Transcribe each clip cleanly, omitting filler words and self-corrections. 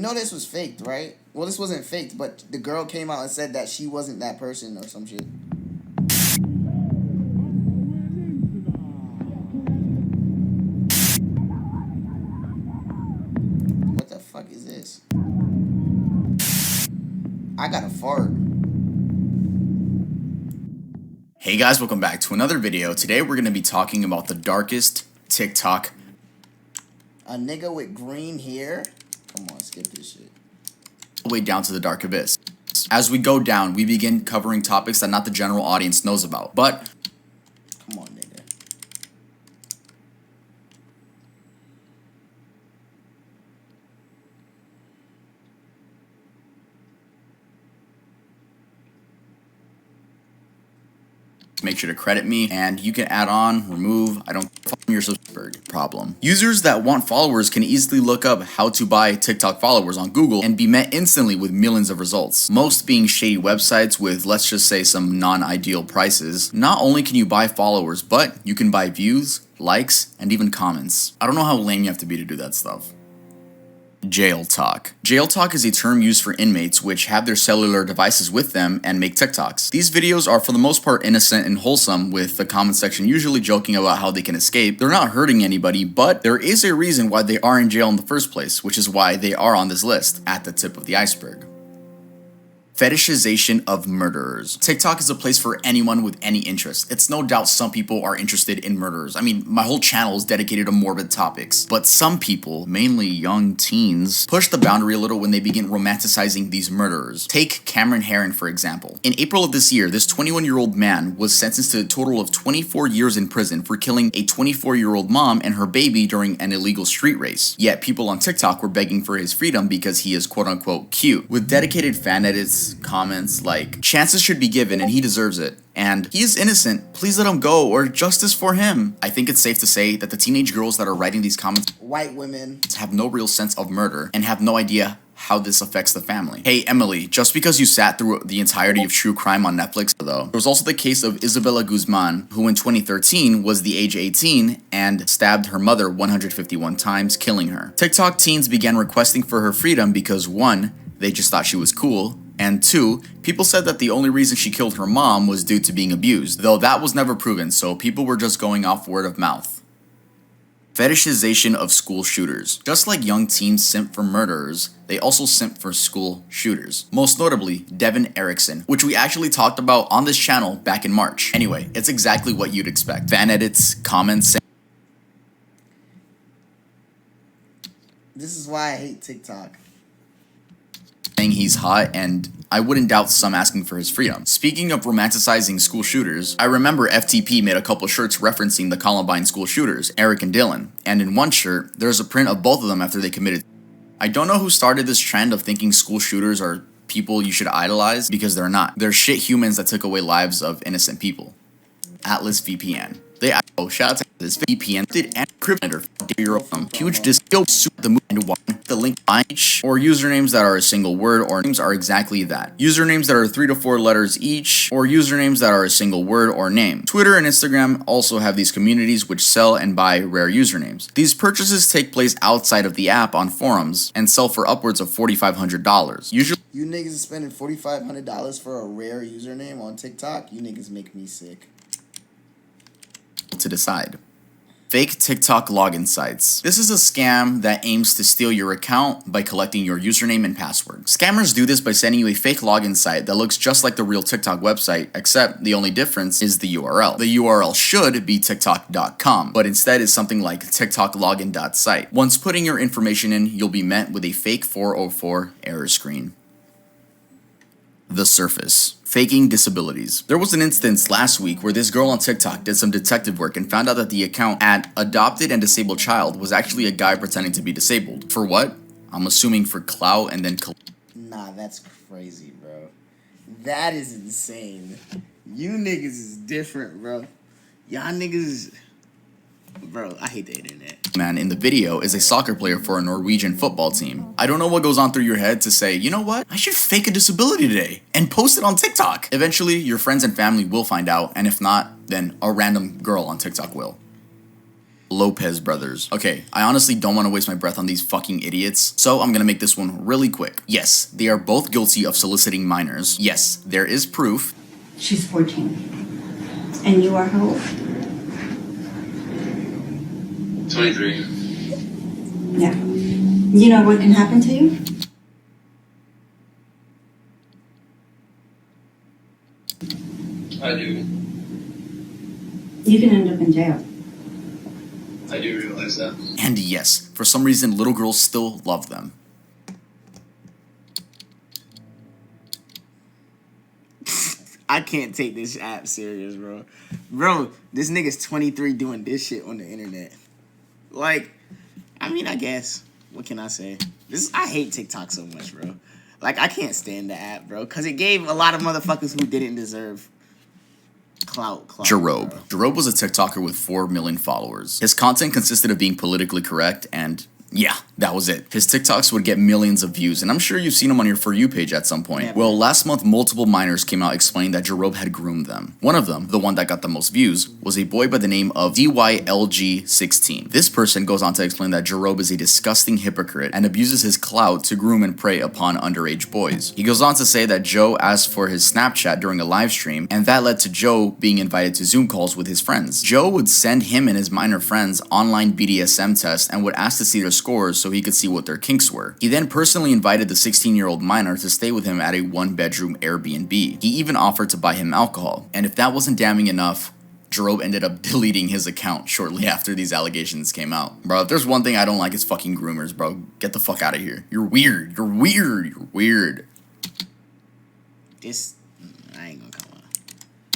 know this was faked, right? Well, this wasn't faked, but the girl came out and said that she wasn't that person or some shit. What the fuck is this? I got a fart. Hey guys, welcome back to another video. Today we're going to be talking about the darkest TikTok. A nigga with green hair? Come on, skip this shit. Way down to the dark abyss. As we go down, we begin covering topics that not the general audience knows about. But come on, nigga. make sure to credit me, and you can add on, remove, I don't from your Iceberg problem. Users that want followers can easily look up how to buy TikTok followers on Google and be met instantly with millions of results, most being shady websites with, let's just say, some non-ideal prices. Not only can you buy followers, but you can buy views, likes, and even comments. I don't know how lame you have to be to do that stuff. Jail talk. Jail talk is a term used for inmates which have their cellular devices with them and make TikToks. These videos are for the most part innocent and wholesome, with the comment section usually joking about how they can escape. They're not hurting anybody, but there is a reason why they are in jail in the first place, which is why they are on this list at the tip of the iceberg. Fetishization of murderers. TikTok is a place for anyone with any interest. It's no doubt some people are interested in murderers. I mean, my whole channel is dedicated to morbid topics. But some people, mainly young teens, push the boundary a little when they begin romanticizing these murderers. Take Cameron Herron, for example. In April of this year, this 21-year-old man was sentenced to a total of 24 years in prison for killing a 24-year-old mom and her baby during an illegal street race. Yet people on TikTok were begging for his freedom because he is quote-unquote cute. With dedicated fan edits, comments like, chances should be given and he deserves it, and he is innocent, please let him go, or justice for him. I think it's safe to say that the teenage girls that are writing these comments, white women, have no real sense of murder and have no idea how this affects the family. Hey Emily, just because you sat through the entirety of true crime on Netflix though, there was also the case of Isabella Guzman, who in 2013 was the age 18 and stabbed her mother 151 times, killing her. TikTok teens began requesting for her freedom because 1, they just thought she was cool, and 2, people said that the only reason she killed her mom was due to being abused, though that was never proven, so people were just going off word of mouth. Fetishization of school shooters. Just like young teens simp for murderers, they also simp for school shooters. Most notably, Devin Erickson, which we actually talked about on this channel back in March. Anyway, it's exactly what you'd expect. Fan edits, comments, this is why I hate TikTok. Saying he's hot, and I wouldn't doubt some asking for his freedom. Speaking of romanticizing school shooters, I remember FTP made a couple shirts referencing the Columbine school shooters, Eric and Dylan, and in one shirt, there's a print of both of them after they committed. I don't know who started this trend of thinking school shooters are people you should idolize, because they're not. They're shit humans that took away lives of innocent people. Atlas VPN. Shout out to this VPN did encrypted huge disco the move and one the link each or usernames that are a single word or names are exactly that. Usernames that are 3 to 4 letters each or usernames that are a single word or name. Twitter and Instagram also have these communities which sell and buy rare usernames. These purchases take place outside of the app on forums and sell for upwards of $4,500. Usually you niggas is spending $4,500 for a rare username on TikTok? You niggas make me sick. To decide. Fake TikTok login sites. This is a scam that aims to steal your account by collecting your username and password. Scammers do this by sending you a fake login site that looks just like the real TikTok website, except the only difference is the URL. The URL should be tiktok.com, but instead is something like tiktoklogin.site. Once putting your information in, you'll be met with a fake 404 error screen. The surface. Faking disabilities. There was an instance last week where this girl on TikTok did some detective work and found out that the account at Adopted and Disabled Child was actually a guy pretending to be disabled. For what? I'm assuming for clout and then nah, that's crazy, bro. That is insane. You niggas is different, bro. Y'all niggas... Bro, I hate the internet. Man in the video is a soccer player for a Norwegian football team. I don't know what goes on through your head to say, you know what? I should fake a disability today and post it on TikTok. Eventually, your friends and family will find out, and if not, then a random girl on TikTok will. Lopez brothers. Okay, I honestly don't want to waste my breath on these fucking idiots, so I'm gonna make this one really quick. Yes, they are both guilty of soliciting minors. Yes, there is proof. She's 14. And you are how old? 23. Yeah. You know what can happen to you? I do. You can end up in jail. I do realize that. And yes, for some reason, little girls still love them. I can't take this app serious, bro. Bro, this nigga's 23 doing this shit on the internet. Like, I mean, I guess. What can I say? I hate TikTok so much, bro. Like, I can't stand the app, bro. Because it gave a lot of motherfuckers who didn't deserve clout. Jarob. Jarob was a TikToker with 4 million followers. His content consisted of being politically correct and yeah, that was it. His TikToks would get millions of views, and I'm sure you've seen them on your For You page at some point. Yeah, well, last month, multiple minors came out explaining that Jarob had groomed them. One of them, the one that got the most views, was a boy by the name of DYLG16. This person goes on to explain that Jarob is a disgusting hypocrite and abuses his clout to groom and prey upon underage boys. He goes on to say that Joe asked for his Snapchat during a live stream, and that led to Joe being invited to Zoom calls with his friends. Joe would send him and his minor friends online BDSM tests and would ask to see their scores so he could see what their kinks were. He then personally invited the 16-year-old minor to stay with him at a 1-bedroom Airbnb. He even offered to buy him alcohol. And if that wasn't damning enough, Jarob ended up deleting his account shortly after these allegations came out. Bro, if there's one thing I don't like, it's fucking groomers, bro. Get the fuck out of here. You're weird. You're weird. You're weird. I ain't gonna come on.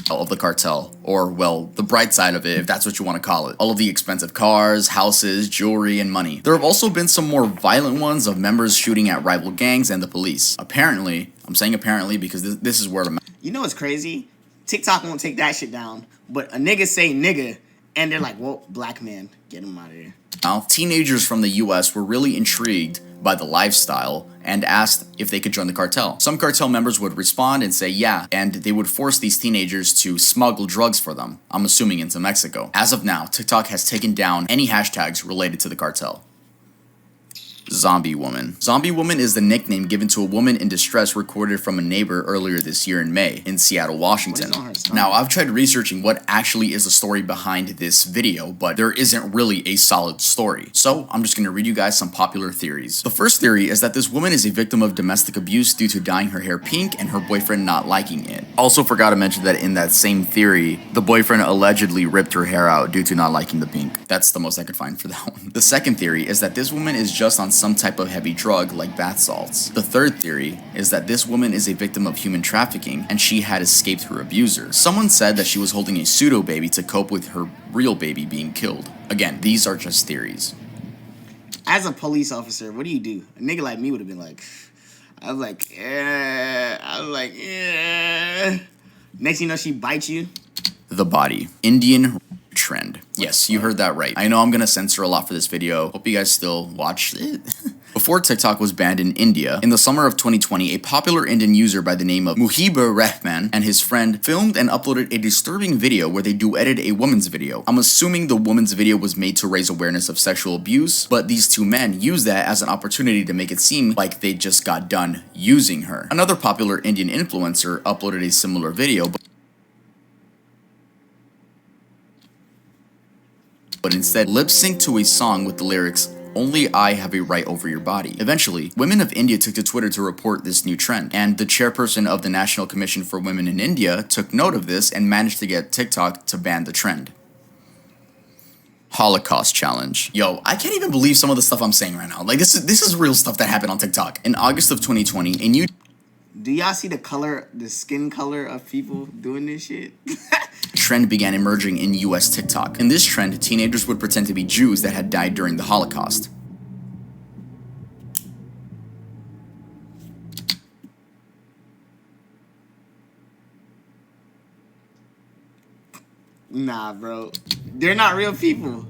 Of the cartel, or well, the bright side of it, if that's what you want to call it. All of the expensive cars, houses, jewelry, and money. There have also been some more violent ones of members shooting at rival gangs and the police. Apparently, I'm saying apparently because this is word of mouth. You know what's crazy? TikTok won't take that shit down, but a nigga say nigga, and they're like, well, black man, get him out of here. Now, teenagers from the US were really intrigued by the lifestyle and asked if they could join the cartel. Some cartel members would respond and say yeah, and they would force these teenagers to smuggle drugs for them, I'm assuming into Mexico. As of now, TikTok has taken down any hashtags related to the cartel. Zombie Woman. Zombie Woman is the nickname given to a woman in distress recorded from a neighbor earlier this year in May in Seattle, Washington. Now, I've tried researching what actually is the story behind this video, but there isn't really a solid story. So, I'm just going to read you guys some popular theories. The first theory is that this woman is a victim of domestic abuse due to dyeing her hair pink and her boyfriend not liking it. Also forgot to mention that in that same theory, the boyfriend allegedly ripped her hair out due to not liking the pink. That's the most I could find for that one. The second theory is that this woman is just on some type of heavy drug like bath salts. The third theory is that this woman is a victim of human trafficking and she had escaped her abuser. Someone said that she was holding a pseudo baby to cope with her real baby being killed. Again, these are just theories. As a police officer, what do you do? A nigga like me would have been like, yeah. Next thing you know, she bites you. The body. Indian trend. Yes, you heard that right. I know I'm gonna censor a lot for this video. Hope you guys still watch it. Before TikTok was banned in India, in the summer of 2020, a popular Indian user by the name of Muhibur Rahman and his friend filmed and uploaded a disturbing video where they duetted a woman's video. I'm assuming the woman's video was made to raise awareness of sexual abuse, but these two men used that as an opportunity to make it seem like they just got done using her. Another popular Indian influencer uploaded a similar video, but instead lip-synced to a song with the lyrics, "Only I have a right over your body." Eventually, women of India took to Twitter to report this new trend, and the chairperson of the National Commission for Women in India took note of this and managed to get TikTok to ban the trend. Holocaust challenge. Yo, I can't even believe some of the stuff I'm saying right now. Like, this is real stuff that happened on TikTok. In August of 2020, a new Do y'all see the skin color of people doing this shit? trend began emerging in US TikTok. In this trend, teenagers would pretend to be Jews that had died during the Holocaust. Nah, bro. They're not real people.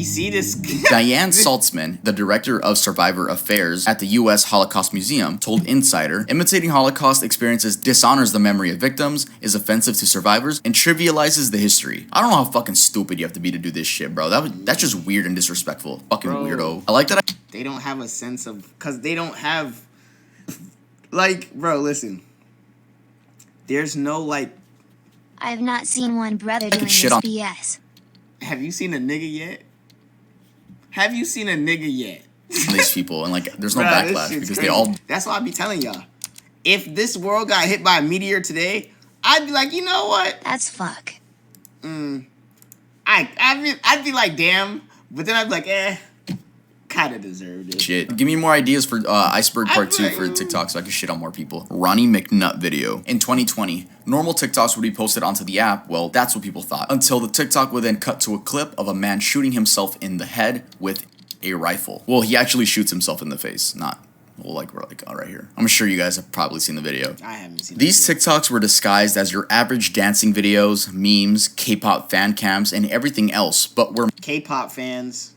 You see this? Diane Saltzman, the director of Survivor Affairs at the U.S. Holocaust Museum, told Insider, imitating Holocaust experiences dishonors the memory of victims, is offensive to survivors, and trivializes the history. I don't know how fucking stupid you have to be to do this shit, bro. That's just weird and disrespectful. Fucking Bro, weirdo. I like that. They don't have a sense of, because they don't have, like, bro, listen. There's no, like. I've not seen one brother doing this shit on BS. Have you seen a nigga yet? Have you seen a nigga yet? These people, and like, there's no Bruh, this backlash shit's because crazy. they all. That's why I be telling y'all. If this world got hit by a meteor today, I'd be like, you know what? That's fuck. I'd be like, damn. But then I'd be like, kind of deserved it. Shit. Give me more ideas for Iceberg Part 2 like, for TikTok so I can shit on more people. Ronnie McNutt video. In 2020, normal TikToks would be posted onto the app. Well, that's what people thought. Until the TikTok would then cut to a clip of a man shooting himself in the head with a rifle. Well, he actually shoots himself in the face, not... Well, like right here. I'm sure you guys have probably seen the video. I haven't seen These TikToks were disguised as your average dancing videos, memes, K-pop fan cams, and everything else, but were K-pop fans.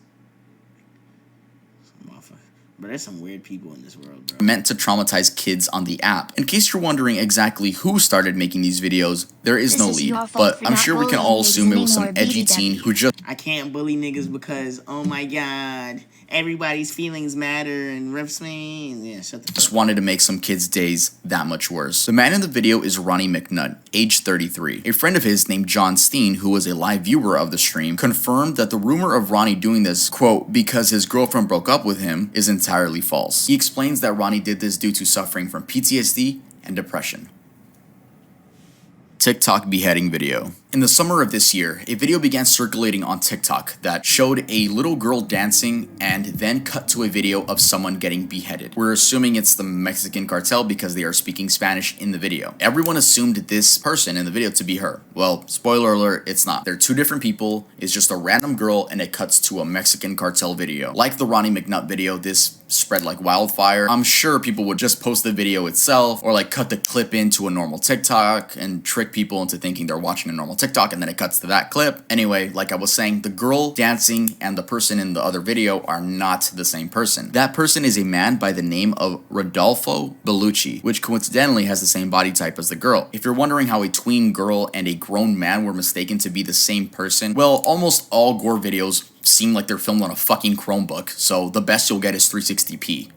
But there's some weird people in this world, bro. meant to traumatize kids on the app. In case you're wondering exactly who started making these videos, there is no lead, but I'm sure we can all assume it was some edgy teen who just I can't bully niggas because, oh my god, everybody's feelings matter and rips me. Yeah, shut the fuck up. wanted to make some kids' days that much worse. The man in the video is Ronnie McNutt, age 33. A friend of his named John Steen, who was a live viewer of the stream, confirmed that the rumor of Ronnie doing this, quote, because his girlfriend broke up with him, is entirely false. He explains that Ronnie did this due to suffering from PTSD and depression. TikTok beheading video. In the summer of this year, a video began circulating on TikTok that showed a little girl dancing and then cut to a video of someone getting beheaded. We're assuming it's the Mexican cartel because they are speaking Spanish in the video. Everyone assumed this person in the video to be her. Well, spoiler alert, it's not. They're two different people. It's just a random girl and it cuts to a Mexican cartel video. Like the Ronnie McNutt video, this spread like wildfire. I'm sure people would just post the video itself or like cut the clip into a normal TikTok and trick people into thinking they're watching a normal TikTok, and then it cuts to that clip. Anyway, like I was saying, the girl dancing and the person in the other video are not the same person. That person is a man by the name of Rodolfo Bellucci, which coincidentally has the same body type as the girl. If you're wondering how a tween girl and a grown man were mistaken to be the same person, well, almost all gore videos seem like they're filmed on a fucking Chromebook, so the best you'll get is 360p.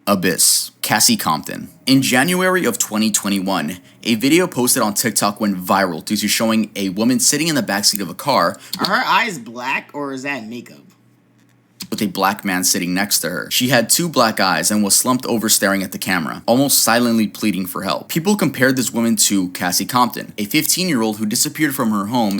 Abyss. Cassie Compton. In January of 2021, a video posted on TikTok went viral due to showing a woman sitting in the backseat of a car Are her eyes black or is that makeup? with a black man sitting next to her. She had two black eyes and was slumped over staring at the camera, almost silently pleading for help. People compared this woman to Cassie Compton, a 15-year-old who disappeared from her home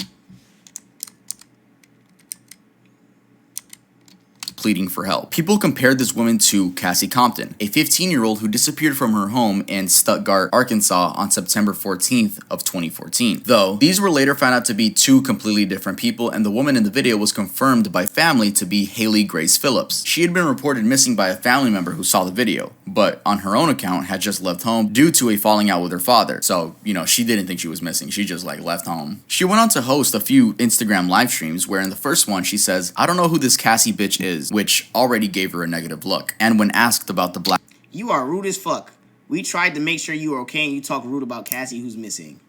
pleading for help. People compared this woman to Cassie Compton, a 15-year-old who disappeared from her home in Stuttgart, Arkansas on September 14th of 2014. Though, these were later found out to be two completely different people, and the woman in the video was confirmed by family to be Haley Grace Phillips. She had been reported missing by a family member who saw the video, but on her own account had just left home due to a falling out with her father. So, you know, she didn't think she was missing. She just like left home. She went on to host a few Instagram live streams where in the first one she says, "I don't know who this Cassie bitch is," which already gave her a negative look. And when asked about the black... You are rude as fuck. We tried to make sure you were okay and you talk rude about Cassie who's missing.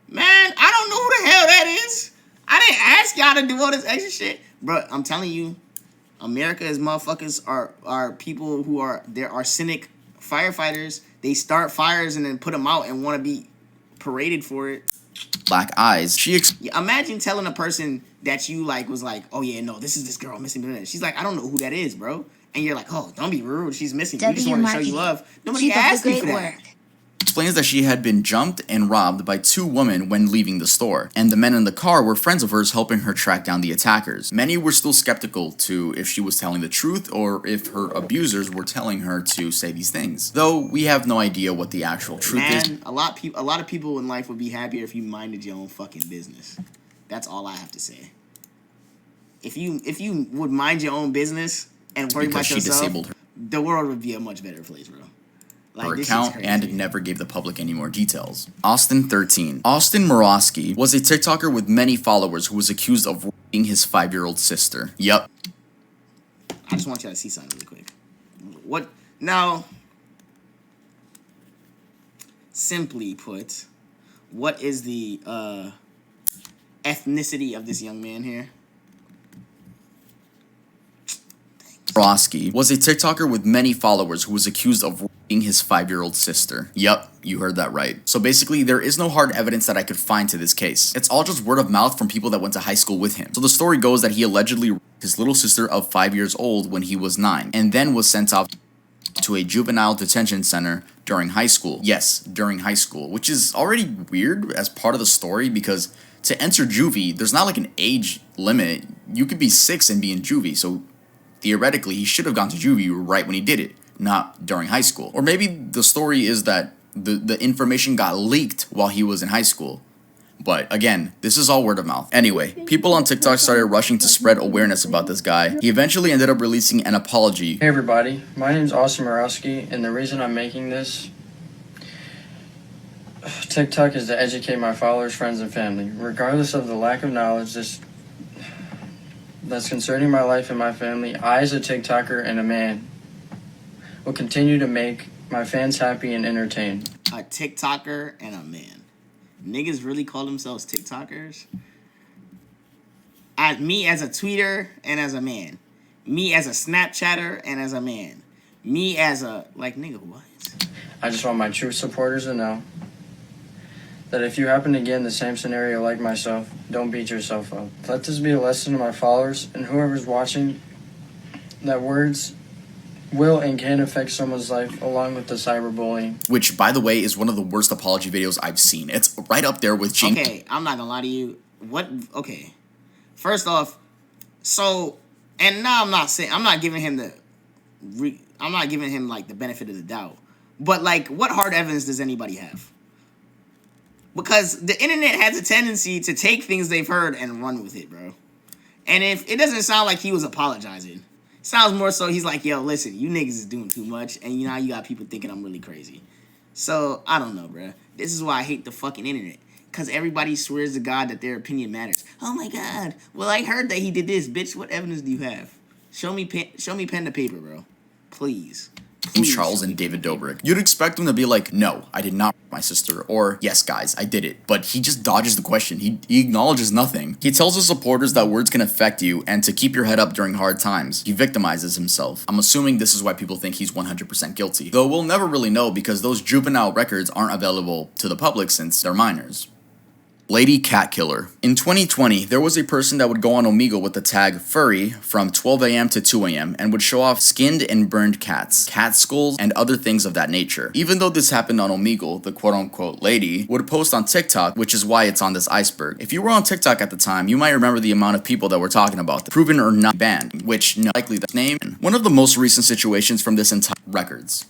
Man, I don't know who the hell that is. I didn't ask y'all to do all this extra shit. Bro, I'm telling you, America is motherfuckers are people who are, there are cynic firefighters. They start fires and then put them out and want to be paraded for it. black eyes, Imagine telling a person that you like was like, oh yeah, no, this is this girl missing. She's like, I don't know who that is, bro. And you're like, oh, don't be rude. She's missing. You just want to show you love. Nobody asked me for that. Explains that she had been jumped and robbed by two women when leaving the store, and the men in the car were friends of hers helping her track down the attackers. Many were still skeptical to if she was telling the truth or if her abusers were telling her to say these things. Though we have no idea what the actual truth is. A lot of people in life would be happier if you minded your own fucking business. That's all I have to say. If you would mind your own business and worry about yourself, disabled her. The world would be a much better place, bro. Like, her this account shit's and crazy. never gave the public any more details. Austin 13. Austin Morosky was a TikToker with many followers who was accused of raping his 5-year-old sister. Yep. I just want y'all to see something really quick. What now? Simply put, what is the ethnicity of this young man here? Morosky was a TikToker with many followers who was accused of raping his 5-year-old sister. Yep, you heard that right. So basically, there is no hard evidence that I could find to this case. It's all just word of mouth from people that went to high school with him. So the story goes that he allegedly raped his little sister of 5 years old when he was 9, and then was sent off to a juvenile detention center during high school. Yes, during high school, which is already weird as part of the story because to enter juvie, there's not like an age limit. You could be 6 and be in juvie, so theoretically, he should have gone to juvie right when he did it, not during high school. Or maybe the story is that the information got leaked while he was in high school. But again, this is all word of mouth. Anyway, people on TikTok started rushing to spread awareness about this guy. He eventually ended up releasing an apology. Hey everybody, my name's Austin Morosky, and the reason I'm making this TikTok is to educate my followers, friends, and family. Regardless of the lack of knowledge that's concerning my life and my family, I as a TikToker and a man will continue to make my fans happy and entertained. A TikToker and a man. Niggas really call themselves TikTokers? Me as a tweeter and as a man. Me as a Snapchatter and as a man. Me as a, like, nigga, what? I just want my true supporters to know that if you happen to get in the same scenario like myself, don't beat yourself up. Let this be a lesson to my followers and whoever's watching that words will and can affect someone's life along with the cyberbullying. Which, by the way, is one of the worst apology videos I've seen. It's right up there with James. Okay, I'm not gonna lie to you. Okay. First off, so, and now I'm not giving him like the benefit of the doubt. But like, what hard evidence does anybody have? Because the internet has a tendency to take things they've heard and run with it, bro. And if it doesn't sound like he was apologizing, it sounds more so he's like, yo, listen, you niggas is doing too much, and you got people thinking I'm really crazy. So, I don't know, bro. This is why I hate the fucking internet. Because everybody swears to God that their opinion matters. Oh my God. Well, I heard that he did this. Bitch, what evidence do you have? Show me pen to paper, bro. Please. Charles and David Dobrik. You'd expect him to be like, no, I did not rape my sister, or yes, guys, I did it. But he just dodges the question. He acknowledges nothing. He tells his supporters that words can affect you and to keep your head up during hard times. He victimizes himself. I'm assuming this is why people think he's 100% guilty. Though we'll never really know because those juvenile records aren't available to the public since they're minors. Lady Cat Killer. In 2020, there was a person that would go on Omegle with the tag furry from 12 a.m. to 2 a.m. and would show off skinned and burned cats, cat skulls, and other things of that nature. Even though this happened on Omegle, the quote-unquote lady would post on TikTok, which is why it's on this iceberg. If you were on TikTok at the time, you might remember the amount of people that were talking about this, proven or not banned, which likely the name. One of the most recent situations from this entire records.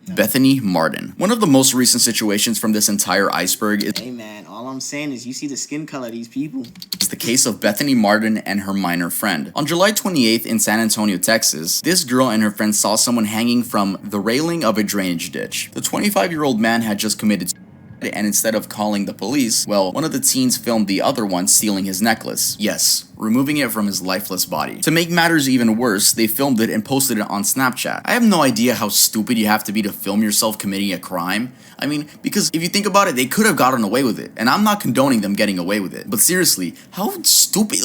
Bethany Martin. One of the most recent situations from this entire iceberg is Hey man, all I'm saying is you see the skin color of these people. the case of Bethany Martin and her minor friend. On July 28th in San Antonio, Texas, this girl and her friend saw someone hanging from the railing of a drainage ditch. The 25-year-old man had just committed suicide, and instead of calling the police, well, one of the teens filmed the other one stealing his necklace. Yes, removing it from his lifeless body. To make matters even worse, they filmed it and posted it on Snapchat. I have no idea how stupid you have to be to film yourself committing a crime. I mean, because if you think about it, they could have gotten away with it, and I'm not condoning them getting away with it. But seriously, how stupid,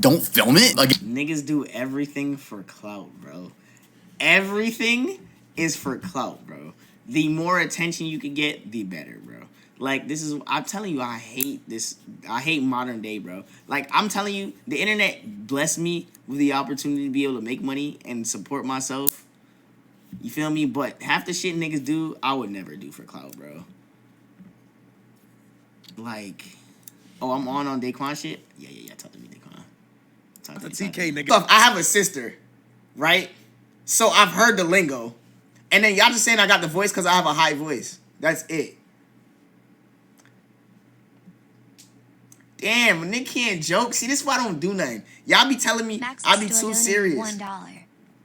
don't film it? Like, Niggas do everything for clout, bro. Everything is for clout, bro. The more attention you can get, the better, bro. Like, I'm telling you, I hate this. I hate modern day, bro. Like, I'm telling you, the internet blessed me with the opportunity to be able to make money and support myself. You feel me? But half the shit niggas do, I would never do for clout, bro. Like, oh, I'm on Daquan shit? Yeah. Talk to me, Daquan. Talk to me, TK, nigga. So, I have a sister, right? So, I've heard the lingo. And then y'all just saying I got the voice because I have a high voice. That's it. Damn, a nigga can't joke. See, this is why I don't do nothing. Y'all be telling me Max I be still too donated serious. $1.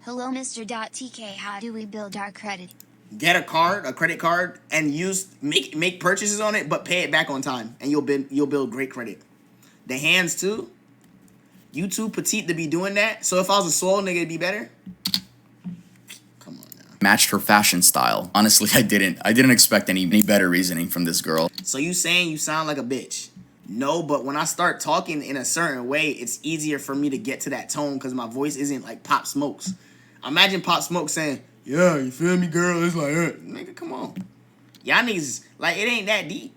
Hello, Mr. TK. How do we build our credit? Get a credit card, and make purchases on it, but pay it back on time, and you'll build great credit. The hands too. You too petite to be doing that. So if I was a swole nigga, it'd be better. Come on now. Matched her fashion style. Honestly, I didn't expect any better reasoning from this girl. So you saying you sound like a bitch? No, but when I start talking in a certain way, it's easier for me to get to that tone because my voice isn't like Pop Smoke's. Imagine Pop Smoke saying, "Yeah, you feel me, girl?" It's like, nigga, come on. Y'all niggas, like, it ain't that deep.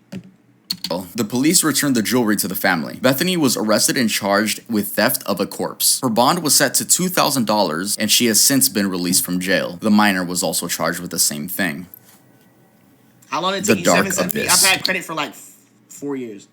The police returned the jewelry to the family. Bethany was arrested and charged with theft of a corpse. Her bond was set to $2,000, and she has since been released from jail. The minor was also charged with the same thing. How long did it The take you? dark 770? abyss. I've had credit for like 4 years.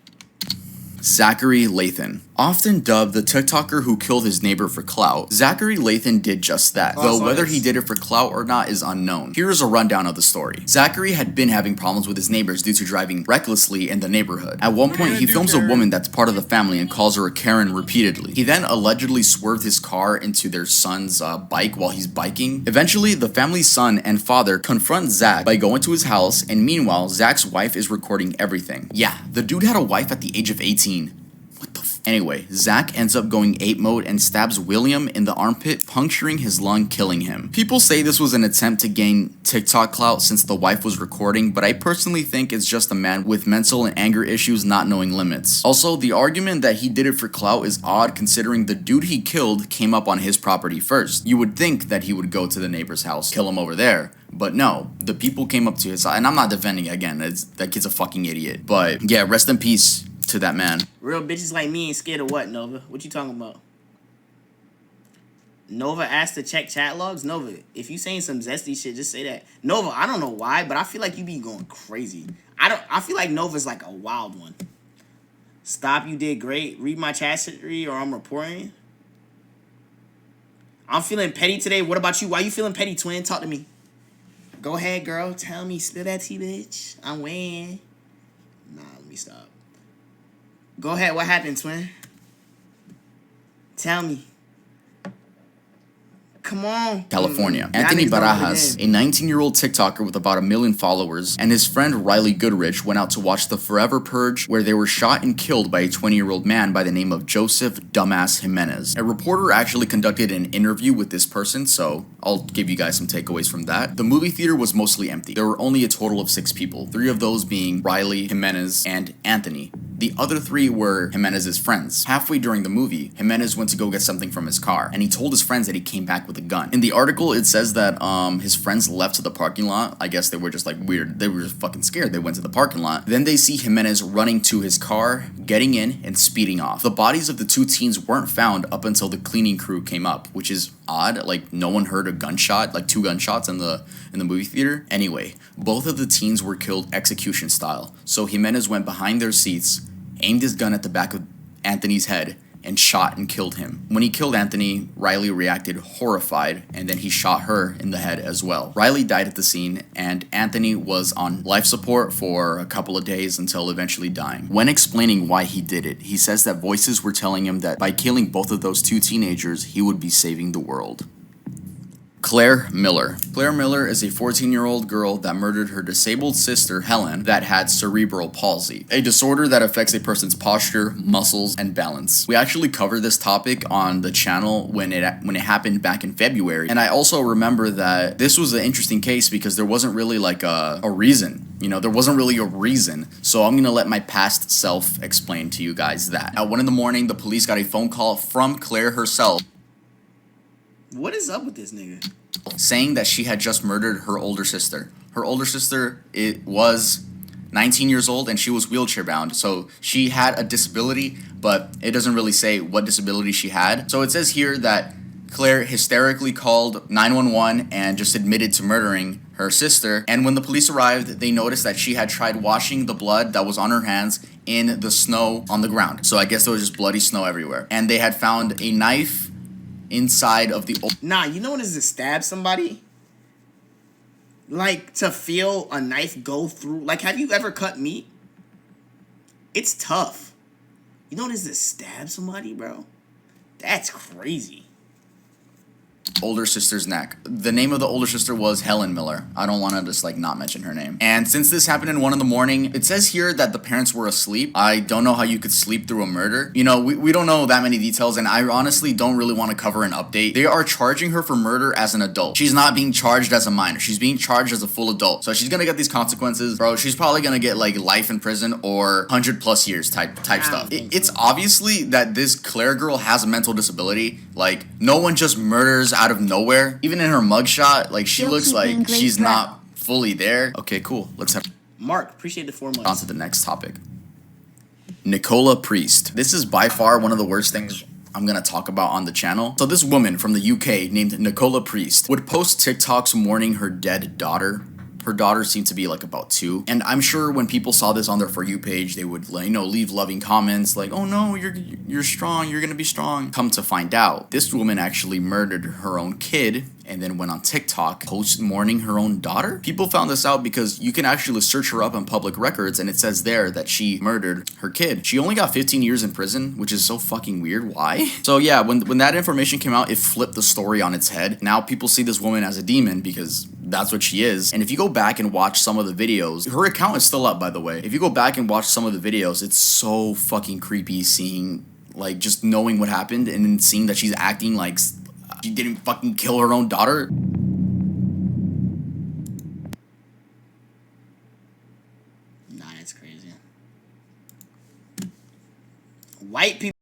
Zachary Lathan. Often dubbed the TikToker who killed his neighbor for clout, Zachary Lathan did just that, though whether he did it for clout or not is unknown. Here is a rundown of the story. Zachary had been having problems with his neighbors due to driving recklessly in the neighborhood. At one point, he films a woman that's part of the family and calls her a Karen repeatedly. He then allegedly swerved his car into their son's bike while he's biking. Eventually, the family's son and father confront Zach by going to his house, and meanwhile, Zach's wife is recording everything. Yeah, the dude had a wife at the age of 18. Anyway, Zach ends up going ape mode and stabs William in the armpit, puncturing his lung, killing him. People say this was an attempt to gain TikTok clout since the wife was recording, but I personally think it's just a man with mental and anger issues not knowing limits. Also, the argument that he did it for clout is odd considering the dude he killed came up on his property first. You would think that he would go to the neighbor's house, kill him over there. But no, the people came up to his side, and I'm not defending again, that kid's a fucking idiot. But yeah, rest in peace to that man. Real bitches like me ain't scared of what, Nova? What you talking about? Nova asked to check chat logs? Nova, if you saying some zesty shit, just say that. Nova, I don't know why, but I feel like you be going crazy. I feel like Nova's like a wild one. Stop, you did great. Read my chat history or I'm reporting. I'm feeling petty today. What about you? Why you feeling petty, twin? Talk to me. Go ahead, girl. Tell me. Spill that tea, bitch. I'm weighing. Nah, let me stop. Go ahead. What happened, twin? Tell me. Come on. California. Anthony Barajas, a 19-year-old TikToker with about 1 million followers, and his friend Riley Goodrich went out to watch The Forever Purge, where they were shot and killed by a 20-year-old man by the name of Joseph Dumbass Jimenez. A reporter actually conducted an interview with this person, so I'll give you guys some takeaways from that. The movie theater was mostly empty. There were only a total of 6 people, 3 of those being Riley, Jimenez, and Anthony. The other 3 were Jimenez's friends. Halfway during the movie, Jimenez went to go get something from his car, and he told his friends that he came back with a gun. In the article, it says that his friends left to the parking lot. I guess they were just like weird. They were just fucking scared. They went to the parking lot. Then they see Jimenez running to his car, getting in, and speeding off. The bodies of the 2 teens weren't found up until the cleaning crew came up, which is odd. Like, no one heard a gunshot, like 2 gunshots in the movie theater. Anyway, both of the teens were killed execution style. So Jimenez went behind their seats, aimed his gun at the back of Anthony's head, and shot and killed him. When he killed Anthony, Riley reacted horrified, and then he shot her in the head as well. Riley died at the scene, and Anthony was on life support for a couple of days until eventually dying. When explaining why he did it, he says that voices were telling him that by killing both of those 2 teenagers, he would be saving the world. Claire Miller. Claire Miller is a 14-year-old girl that murdered her disabled sister, Helen, that had cerebral palsy, a disorder that affects a person's posture, muscles, and balance. We actually covered this topic on the channel when it happened back in February, and I also remember that this was an interesting case because there wasn't really like a reason. You know, there wasn't really a reason, so I'm gonna let my past self explain to you guys that. At 1 in the morning, the police got a phone call from Claire herself. What is up with this nigga? Saying that she had just murdered her older sister. Her older sister, it was 19 years old and she was wheelchair bound. So she had a disability, but it doesn't really say what disability she had. So it says here that Claire hysterically called 911 and just admitted to murdering her sister. And when the police arrived, they noticed that she had tried washing the blood that was on her hands in the snow on the ground. So I guess there was just bloody snow everywhere. And they had found a knife inside of the... Nah, you know what it is to stab somebody? Like, to feel a knife go through... Like, have you ever cut meat? It's tough. You know what it is to stab somebody, bro? That's crazy. older sister's neck. The name of the older sister was Helen Miller. I don't want to just like not mention her name. And since this happened in 1 a.m, it says here that the parents were asleep. I don't know how you could sleep through a murder. You know, we don't know that many details, and I honestly don't really want to cover an update. They are charging her for murder as an adult. She's not being charged as a minor. She's being charged as a full adult. So she's gonna get these consequences. Bro, she's probably gonna get like life in prison or 100+ years type stuff. It's obviously that this Claire girl has a mental disability. Like, no one just murders out of nowhere. Even in her mugshot, like, she looks like she's not fully there. Okay, cool. Let's have Mark, appreciate the 4 months. on to the next topic. Nicola Priest. This is by far one of the worst things I'm gonna talk about on the channel. So this woman from the UK named Nicola Priest would post TikToks mourning her dead daughter. Her daughter seemed to be like about 2, and I'm sure when people saw this on their For You page, they would, you know, leave loving comments like, "Oh no, you're strong, you're gonna be strong." Come to find out, this woman actually murdered her own kid and then went on TikTok post mourning her own daughter. People found this out because you can actually search her up on public records, and it says there that she murdered her kid. She only got 15 years in prison, which is so fucking weird. Why? So yeah, when that information came out, it flipped the story on its head. Now people see this woman as a demon because that's what she is. And if you go back and watch some of the videos, her account is still up, by the way. If you go back and watch some of the videos, it's so fucking creepy seeing, like, just knowing what happened and then seeing that she's acting like she didn't fucking kill her own daughter. Nah, that's crazy. White people